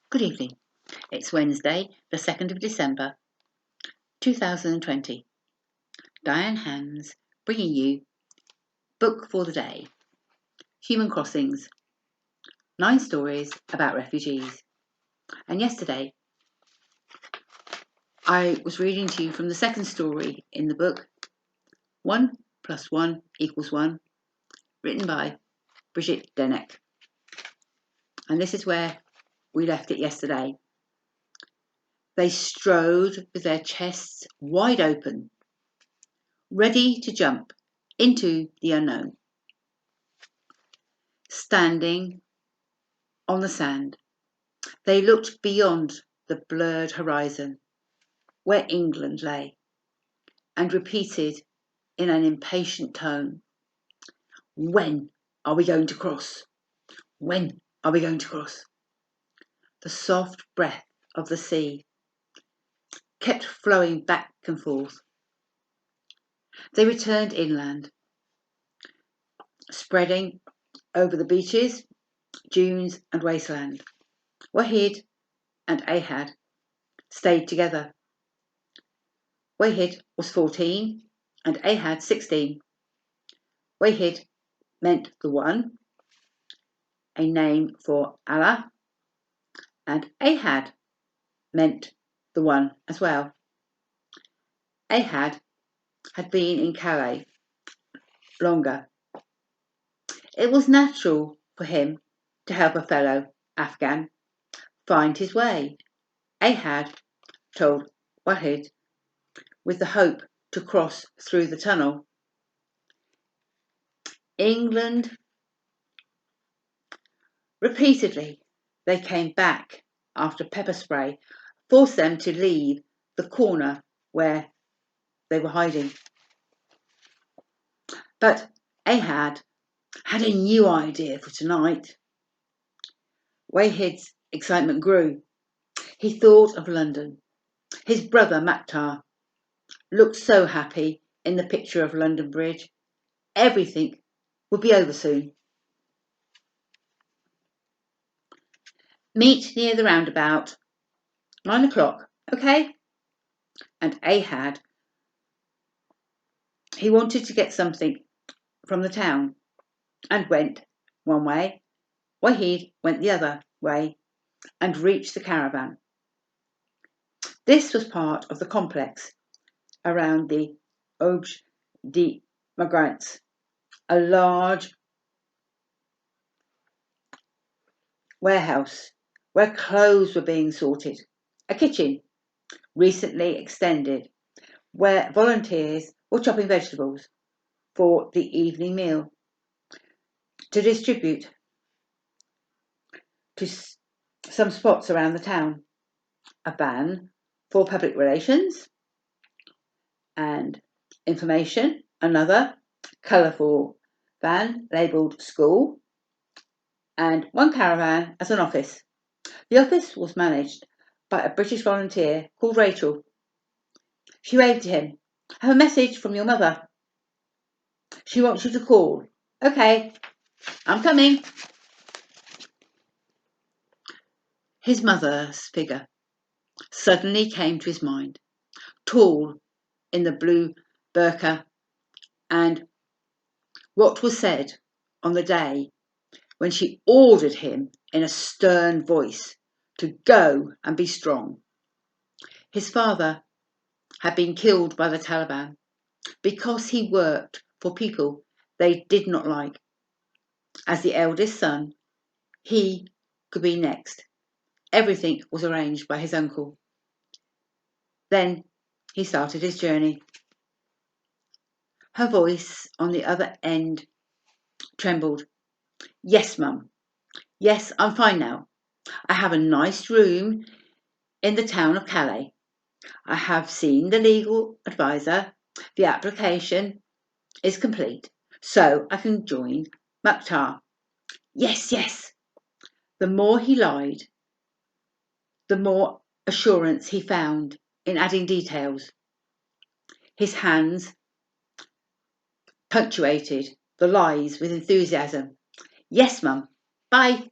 Good evening. It's Wednesday, the 2nd of December, 2020. Diane Hams bringing you Book for the Day, Human Crossings, 9 stories about refugees. And yesterday, I was reading to you from the second story in the book, 1 + 1 = 1, written by Brigitte Deneck. And this is where we left it yesterday. They strode with their chests wide open, ready to jump into the unknown. Standing on the sand, they looked beyond the blurred horizon where England lay, and repeated in an impatient tone, "When are we going to cross? When are we going to cross?" The soft breath of the sea kept flowing back and forth. They returned inland, spreading over the beaches, dunes and wasteland. Wahid and Ahad stayed together. Wahid was 14 and Ahad 16. Wahid meant the one, a name for Allah, and Ahad meant the one as well. Ahad had been in Calais longer. It was natural for him to help a fellow Afghan find his way, Ahad told Wahid, with the hope to cross through the tunnel. England. Repeatedly, they came back after pepper spray forced them to leave the corner where they were hiding. But Ahad had a new idea for tonight. Wahid's excitement grew. He thought of London. His brother Maktar looked so happy in the picture of London Bridge. Everything would be over soon. Meet near the roundabout, 9 o'clock, okay? And Ahad, he wanted to get something from the town and went one way. Wahid went the other way and reached the caravan. This was part of the complex around the Auberge des Migrants, a large warehouse where clothes were being sorted, a kitchen recently extended where volunteers were chopping vegetables for the evening meal to distribute to some spots around the town, a van for public relations and information, another colourful van labelled school, and one caravan as an office. The office was managed by a British volunteer called Rachel. She waved to him. "I have a message from your mother. She wants you to call." "Okay, I'm coming." His mother's figure suddenly came to his mind, tall in the blue burqa, and what was said on the day when she ordered him in a stern voice to go and be strong. His father had been killed by the Taliban because he worked for people they did not like. As the eldest son, he could be next. Everything was arranged by his uncle. Then he started his journey. Her voice on the other end trembled. "Yes, Mum. Yes, I'm fine now. I have a nice room in the town of Calais. I have seen the legal advisor. The application is complete, so I can join Maktar." Yes, yes. The more he lied, the more assurance he found in adding details. His hands punctuated the lies with enthusiasm. "Yes, Mum. Bye."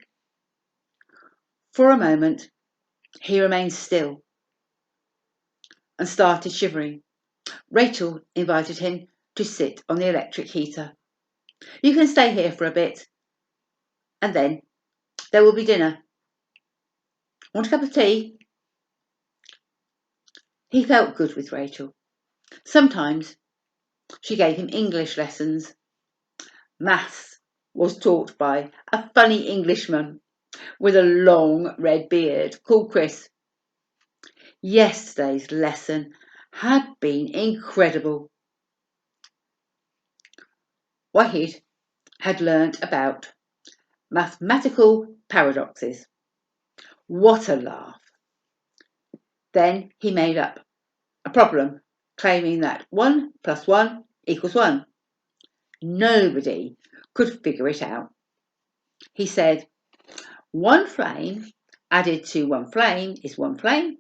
For a moment, He remained still and started shivering. Rachel invited him to sit on the electric heater. "You can stay here for a bit, and then there will be dinner. Want a cup of tea?" He felt good with Rachel. Sometimes she gave him English lessons. Maths was taught by a funny Englishman with a long red beard called Chris. Yesterday's lesson had been incredible. Wahid had learnt about mathematical paradoxes. What a laugh! Then he made up a problem claiming that 1 plus 1 equals 1. Nobody could figure it out. He said, one flame added to one flame is one flame.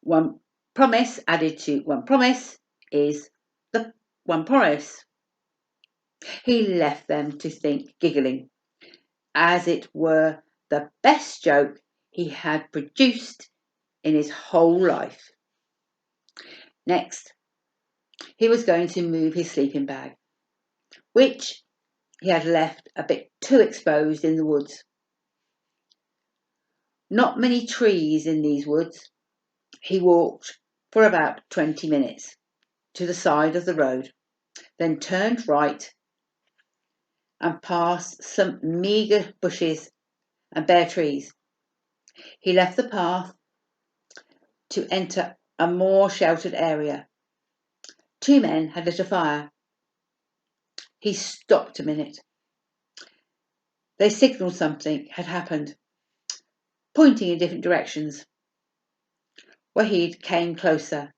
One promise added to one promise is the one promise. He left them to think, giggling, as it were the best joke he had produced in his whole life. Next, he was going to move his sleeping bag, which he had left a bit too exposed in the woods. Not many trees in these woods. He walked for about 20 minutes to the side of the road, then turned right and past some meagre bushes and bare trees. He left the path to enter a more sheltered area. 2 men had lit a fire. He stopped a minute. They signalled something had happened, pointing in different directions. Wahid came closer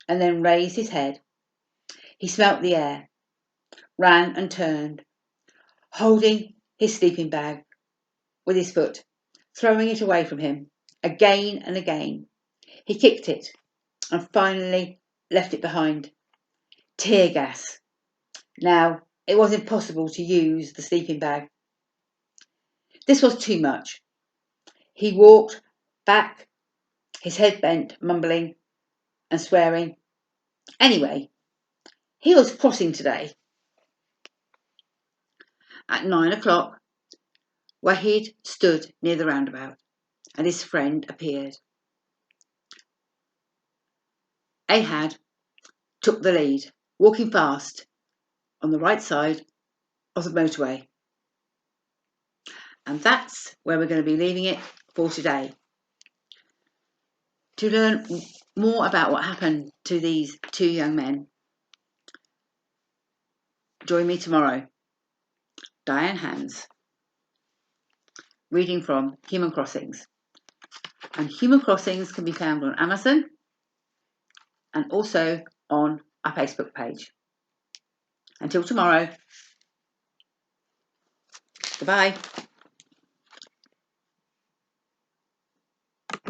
and then raised his head. He smelt the air, ran and turned, holding his sleeping bag with his foot, throwing it away from him again and again. He kicked it and finally left it behind. Tear gas. Now it was impossible to use the sleeping bag. This was too much. He walked back, his head bent, mumbling and swearing. Anyway, he was crossing today. At 9 o'clock, Wahid stood near the roundabout and his friend appeared. Ahad took the lead, walking fast on the right side of the motorway. And that's where we're going to be leaving it for today. To learn more about what happened to these 2 young men, join me tomorrow. Diane Hans, reading from Human Crossings. And Human Crossings can be found on Amazon and also on our Facebook page. Until tomorrow, goodbye.